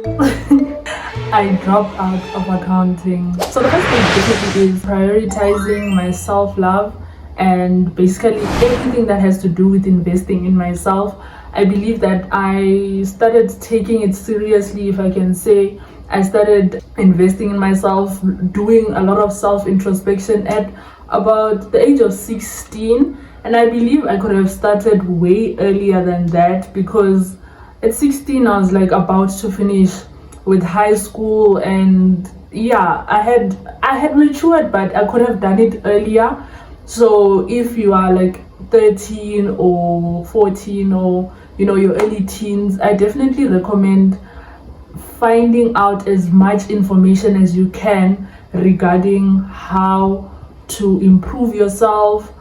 I dropped out of accounting. So the first thing basically is prioritizing my self-love and basically everything that has to do with investing in myself. I believe that I started taking it seriously, if I can say. I started investing in myself, doing a lot of self-introspection at about the age of 16, and I believe I could have started way earlier than that, because at 16 I was like about to finish with high school, and yeah, I had matured, but I could have done it earlier. So if you are like 13 or 14, or your early teens, I definitely recommend finding out as much information as you can regarding how to improve yourself,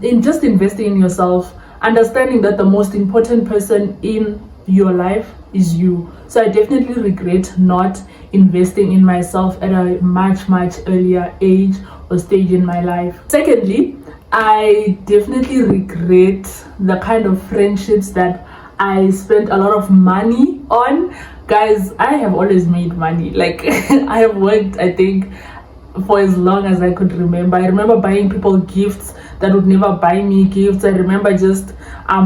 in just investing in yourself, understanding that the most important person in your life is you. So I definitely regret not investing in myself at a much earlier age or stage in my life. Secondly, I definitely regret the kind of friendships that I spent a lot of money on. Guys, I have always made money. Like I have worked, I think, for as long as I could remember. I remember buying people gifts that would never buy me gifts. I remember just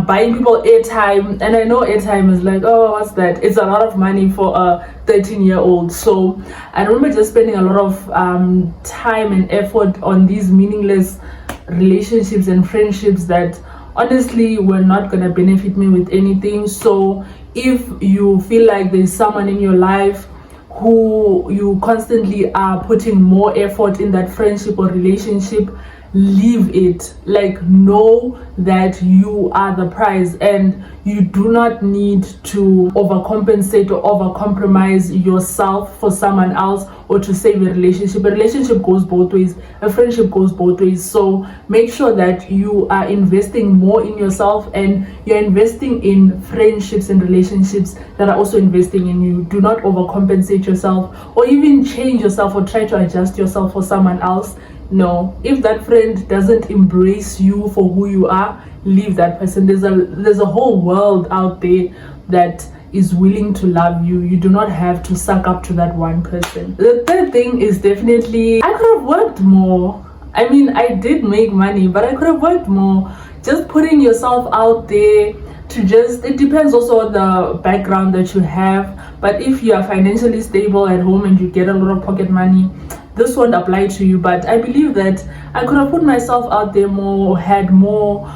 buying people airtime, and I know airtime is like, oh, what's that? It's a lot of money for a 13-year-old. So I remember just spending a lot of time and effort on these meaningless relationships and friendships that honestly were not gonna benefit me with anything. So if you feel like there's someone in your life who you constantly are putting more effort in that friendship or relationship, leave it. Like, know that you are the prize, and you do not need to overcompensate or overcompromise yourself for someone else or to save a relationship. A relationship goes both ways, a friendship goes both ways. So make sure that you are investing more in yourself, and you're investing in friendships and relationships that are also investing in you. Do not overcompensate yourself or even change yourself or try to adjust yourself for someone else. No, if that friend doesn't embrace you for who you are, leave that person. There's a whole world out there that is willing to love you. You do not have to suck up to that one person. The third thing is definitely, I could have worked more. I mean, I did make money, but I could have worked more. Just putting yourself out there to just, it depends also on the background that you have. But if you are financially stable at home and you get a lot of pocket money, this won't apply to you. But I believe that I could have put myself out there more, had more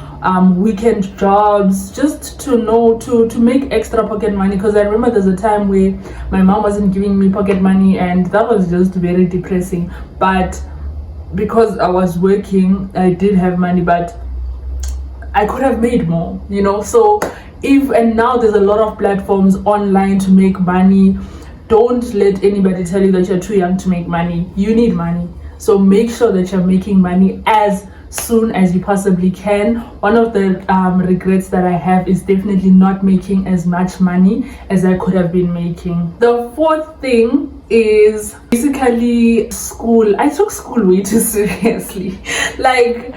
weekend jobs, just to make extra pocket money. Because I remember there's a time where my mom wasn't giving me pocket money, and that was just very depressing. But because I was working, I did have money, but I could have made more, So and now there's a lot of platforms online to make money. Don't let anybody tell you that you're too young to make money. You need money. So make sure that you're making money as soon as you possibly can. One of the regrets that I have is definitely not making as much money as I could have been making. The fourth thing is basically school. I took school way too seriously. Like,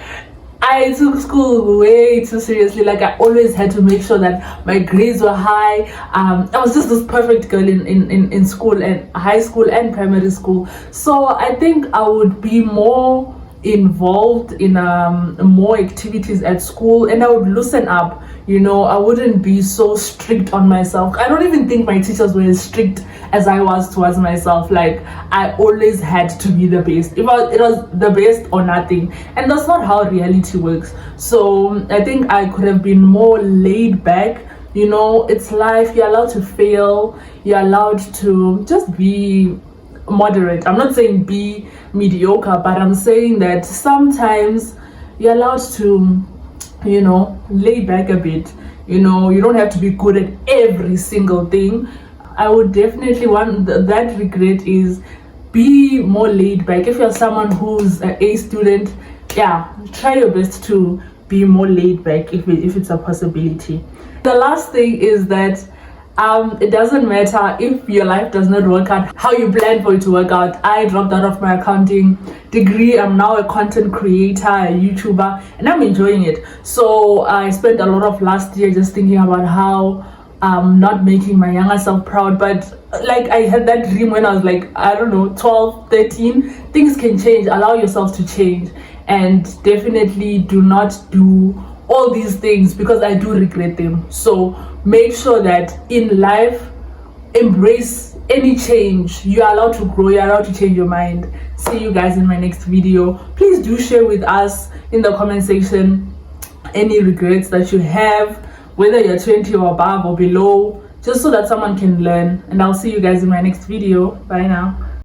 I took school way too seriously. Like, I always had to make sure that my grades were high. I was just this perfect girl in school, and high school and primary school. So I think I would be more involved in more activities at school, and I would loosen up. I wouldn't be so strict on myself. I don't even think my teachers were as strict as I was towards myself. Like, I always had to be the best. It was the best or nothing, and that's not how reality works. So I think I could have been more laid back. It's life. You're allowed to fail. You're allowed to just be moderate. I'm not saying be mediocre, but I'm saying that sometimes you're allowed to lay back a bit. You don't have to be good at every single thing. I would definitely want that regret is be more laid back. If you're someone who's an A student, yeah, try your best to be more laid back if it's a possibility. The last thing is that it doesn't matter if your life does not work out how you plan for it to work out. I dropped out of my accounting degree. I'm now a content creator, a YouTuber, and I'm enjoying it. So I spent a lot of last year just thinking about how not making my younger self proud. But like, I had that dream when I was like, I don't know, 12, 13. Things can change. Allow yourself to change, and definitely do not do all these things, because I do regret them. So make sure that in life, embrace any change. You are allowed to grow, you're allowed to change your mind. See you guys in my next video. Please do share with us in the comment section any regrets that you have, whether you're 20 or above or below, just so that someone can learn. And I'll see you guys in my next video. Bye now.